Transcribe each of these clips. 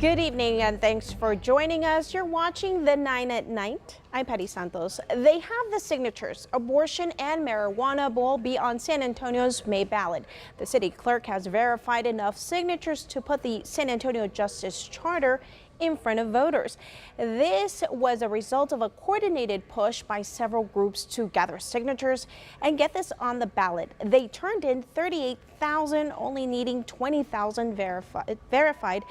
Good evening and thanks for joining us. You're watching the 9 at Night. I'm Patty Santos. They have the signatures. Abortion and marijuana will be on San Antonio's May ballot. The city clerk has verified enough signatures to put the San Antonio Justice Charter in front of voters. This was a result of a coordinated push by several groups to gather signatures and get this on the ballot. They turned in 38,000, only needing 20,000 verified.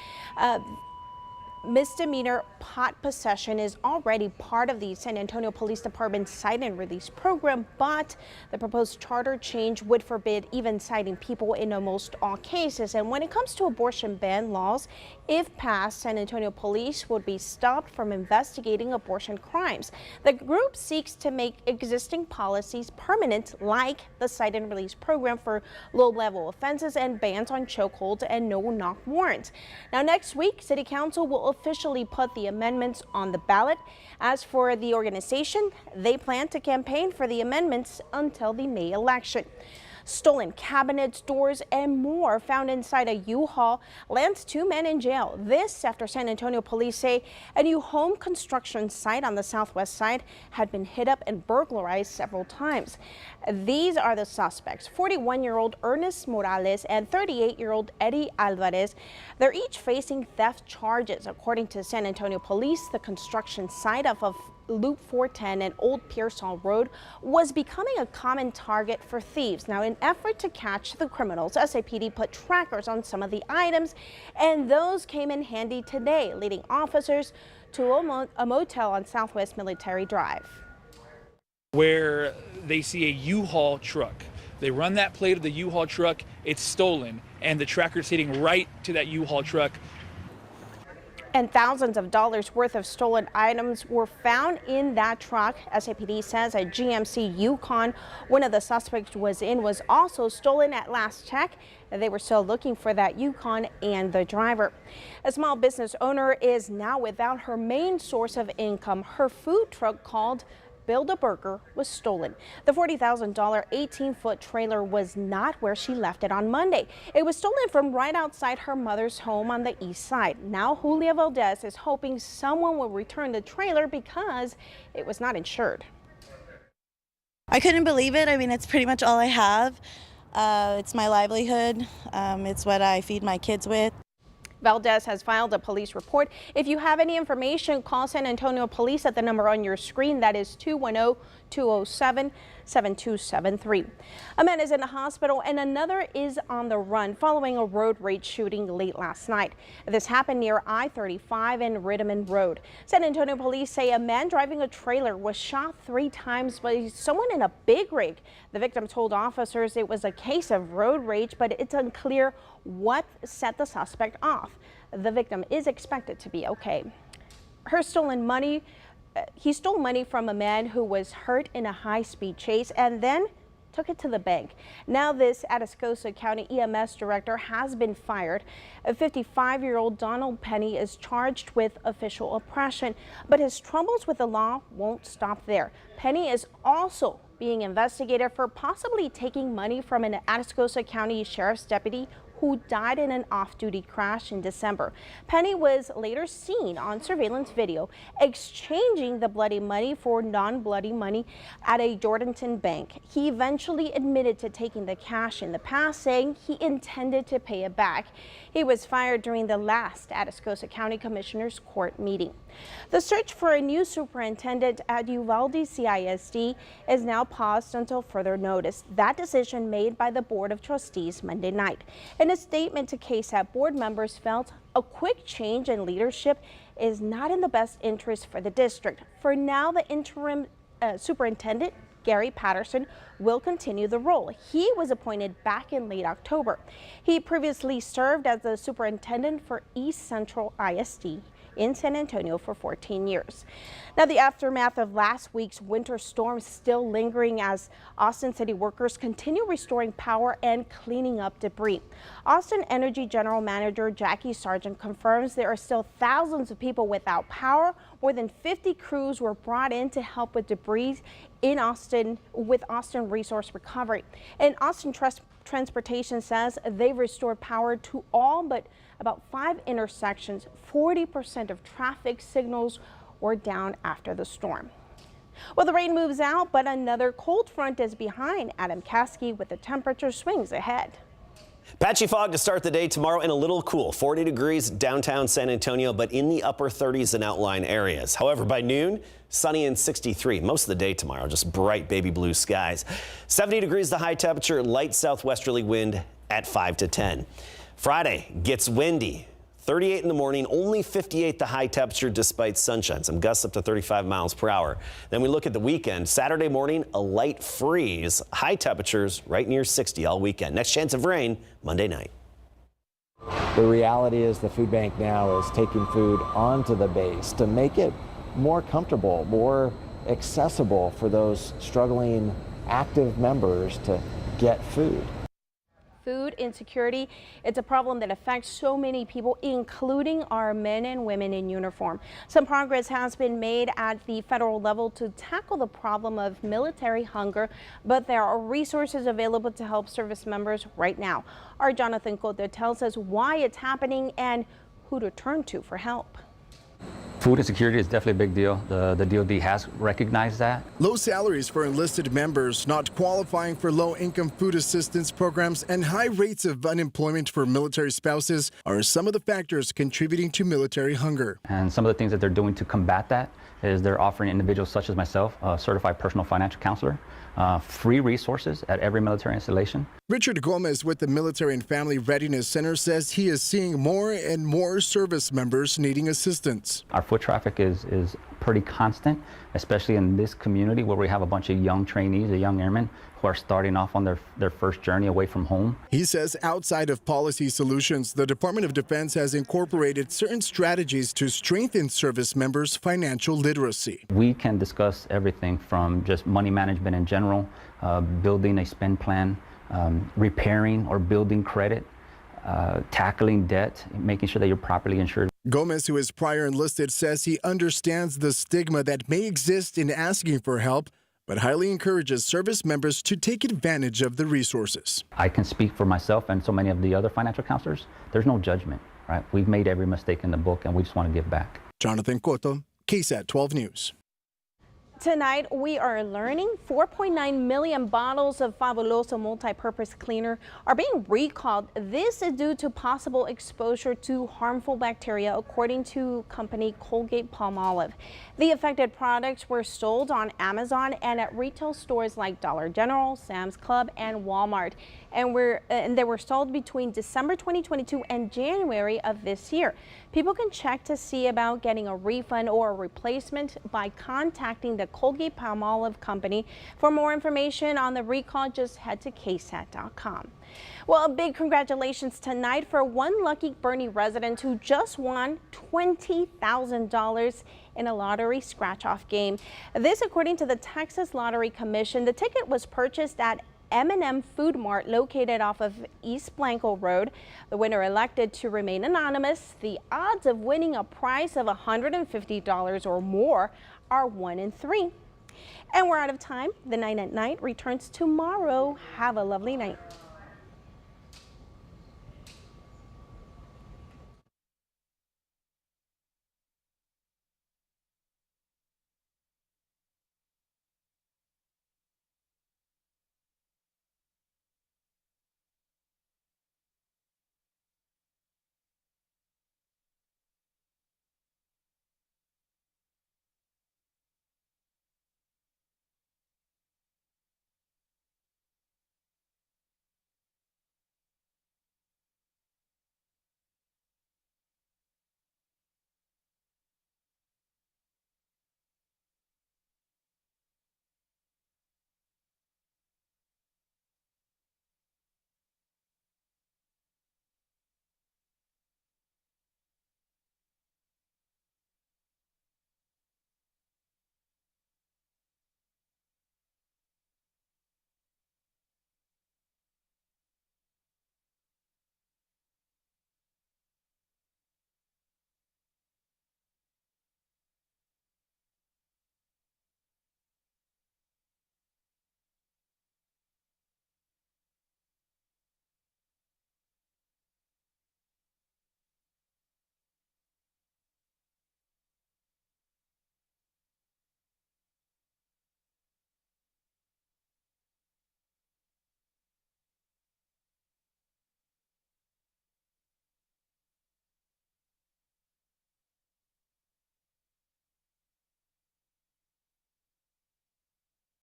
Misdemeanor pot possession is already part of the San Antonio Police Department's cite and release program, but the proposed charter change would forbid even citing people in almost all cases. And when it comes to abortion ban laws, if passed, San Antonio police would be stopped from investigating abortion crimes. The group seeks to make existing policies permanent, like the cite and release program for low-level offenses and bans on chokeholds and no-knock warrants. Now, next week, City Council will officially put the amendments on the ballot. As for the organization, they plan to campaign for the amendments until the May election. Stolen cabinets, doors, and more found inside a U-Haul lands 2 men in jail. This after San Antonio police say a new home construction site on the southwest side had been hit up and burglarized several times. These are the suspects: 41-year-old Ernest Morales and 38-year-old Eddie Alvarez. They're each facing theft charges. According to San Antonio police, the construction site of Loop 410 and Old Pearsall Road was becoming a common target for thieves. Now, in effort to catch the criminals, SAPD put trackers on some of the items, and those came in handy today, leading officers to a motel on Southwest Military Drive, where they see a U-Haul truck. They run that plate of the U-Haul truck, it's stolen, and the tracker's hitting right to that U-Haul truck. And thousands of dollars worth of stolen items were found in that truck. SAPD says a GMC Yukon one of the suspects was in was also stolen at last check. They were still looking for that Yukon and the driver. A small business owner is now without her main source of income. Her food truck called Build a Burger was stolen. The $40,000 18-foot trailer was not where she left it on Monday. It was stolen from right outside her mother's home on the east side. Now Julia Valdez is hoping someone will return the trailer because it was not insured. I couldn't believe it. I mean, it's pretty much all I have. It's my livelihood. It's what I feed my kids with. Valdez has filed a police report. If you have any information, call San Antonio Police at the number on your screen. That is 210-207-7273. A man is in the hospital and another is on the run following a road rage shooting late last night. This happened near I-35 and Rittiman Road. San Antonio police say a man driving a trailer was shot 3 times by someone in a big rig. The victim told officers it was a case of road rage, but it's unclear what set the suspect off. The victim is expected to be okay. He stole money from a man who was hurt in a high-speed chase and then took it to the bank. Now this Atascosa County EMS director has been fired. A 55-year-old Donald Penny is charged with official oppression, but his troubles with the law won't stop there. Penny is also being investigated for possibly taking money from an Atascosa County Sheriff's deputy who died in an off-duty crash in December. Penny was later seen on surveillance video exchanging the bloody money for non-bloody money at a Jordanton bank. He eventually admitted to taking the cash in the past, saying he intended to pay it back. He was fired during the last Atascosa County Commissioner's Court meeting. The search for a new superintendent at Uvalde CISD is now paused until further notice. That decision made by the Board of Trustees Monday night. In a statement to KSAT, board members felt a quick change in leadership is not in the best interest for the district. For now, the interim superintendent, Gary Patterson, will continue the role. He was appointed back in late October. He previously served as the superintendent for East Central ISD in San Antonio for 14 years. Now, the aftermath of last week's winter storm is still lingering as Austin city workers continue restoring power and cleaning up debris. Austin Energy General Manager Jackie Sargent confirms there are still thousands of people without power. More than 50 crews were brought in to help with debris in Austin with Austin Resource Recovery. And Austin Transportation says they've restored power to all but about 5 intersections. 40% of traffic signals were down after the storm. Well, the rain moves out, but another cold front is behind. Adam Caskey with the temperature swings ahead. Patchy fog to start the day tomorrow and a little cool. 40 degrees downtown San Antonio, but in the upper 30s in outlying areas. However, by noon, sunny and 63. Most of the day tomorrow, just bright baby blue skies. 70 degrees the high temperature, light southwesterly wind at 5 to 10. Friday gets windy. 38 in the morning, only 58 the high temperature despite sunshine. Some gusts up to 35 miles per hour. Then we look at the weekend. Saturday morning, a light freeze. High temperatures right near 60 all weekend. Next chance of rain Monday night. The reality is the food bank now is taking food onto the base to make it more comfortable, more accessible for those struggling active members to get food. Food insecurity, it's a problem that affects so many people, including our men and women in uniform. Some progress has been made at the federal level to tackle the problem of military hunger, but there are resources available to help service members right now. Our Jonathan Cotto tells us why it's happening and who to turn to for help. Food insecurity is definitely a big deal. The DoD has recognized that. Low salaries for enlisted members, not qualifying for low-income food assistance programs, and high rates of unemployment for military spouses are some of the factors contributing to military hunger. And some of the things that they're doing to combat that is they're offering individuals such as myself, a certified personal financial counselor, free resources at every military installation. Richard Gomez with the Military and Family Readiness Center says he is seeing more and more service members needing assistance. Our foot traffic is pretty constant, especially in this community where we have a bunch of young trainees, young airmen who are starting off on their first journey away from home. He says outside of policy solutions, the Department of Defense has incorporated certain strategies to strengthen service members' financial literacy. We can discuss everything from just money management in general, building a spend plan, repairing or building credit, tackling debt, making sure that you're properly insured. Gomez, who is prior enlisted, says he understands the stigma that may exist in asking for help, but highly encourages service members to take advantage of the resources. I can speak for myself and so many of the other financial counselors. There's no judgment, right? We've made every mistake in the book and we just want to give back. Jonathan Cotto, KSAT 12 News. Tonight, we are learning 4.9 million bottles of Fabuloso multi-purpose cleaner are being recalled. This is due to possible exposure to harmful bacteria, according to company Colgate-Palmolive. The affected products were sold on Amazon and at retail stores like Dollar General, Sam's Club, and Walmart. And they were sold between December 2022 and January of this year. People can check to see about getting a refund or a replacement by contacting the Colgate-Palmolive company. For more information on the recall, just head to KSAT.com. Well, a big congratulations tonight for one lucky Bernie resident who just won $20,000 in a lottery scratch-off game. This, according to the Texas Lottery Commission. The ticket was purchased at M&M Food Mart located off of East Blanco Road. The winner elected to remain anonymous. The odds of winning a prize of $150 or more are 1 in 3. And we're out of time. The 9 at Night returns tomorrow. Have a lovely night.